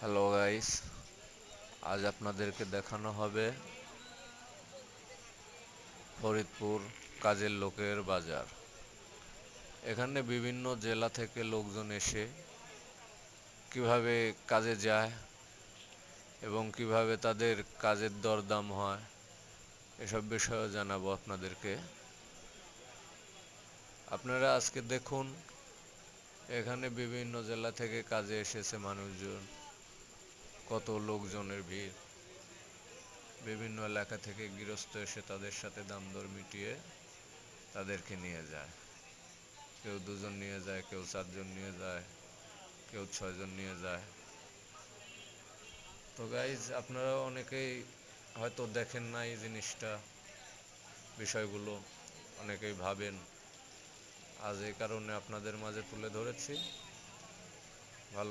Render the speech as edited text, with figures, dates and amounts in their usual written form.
Hello guys, আজ আপনাদেরকে দেখানো হবে ফরিদপুর কাজের লোকের বাজার। এখানে বিভিন্ন জেলা থেকে লোকজন এসে কিভাবে কাজে যায় এবং কিভাবে তাদের কাজের দরদাম হয় এসব বিষয়ে জানাবো আপনাদেরকে। আপনারা আজকে দেখুন, এখানে বিভিন্ন জেলা থেকে কাজে এসেছে মানুষজন, কত লোকজনের ভিড়। বিভিন্ন এলাকা থেকে গৃহস্থ এসে তাদের সাথে দাম দর মিটিয়ে তাদেরকে নিয়ে যায়। কেউ দুজন নিয়ে যায়, কেউ চারজন নিয়ে যায়, কেউ ছয়জন নিয়ে যায়। তো গাইজ, আপনারা অনেকেই হয়তো দেখেন না এই জিনিসটা, বিষয়গুলো অনেকেই ভাবেন। আজ এই কারণে আপনাদের মাঝে তুলে ধরেছি।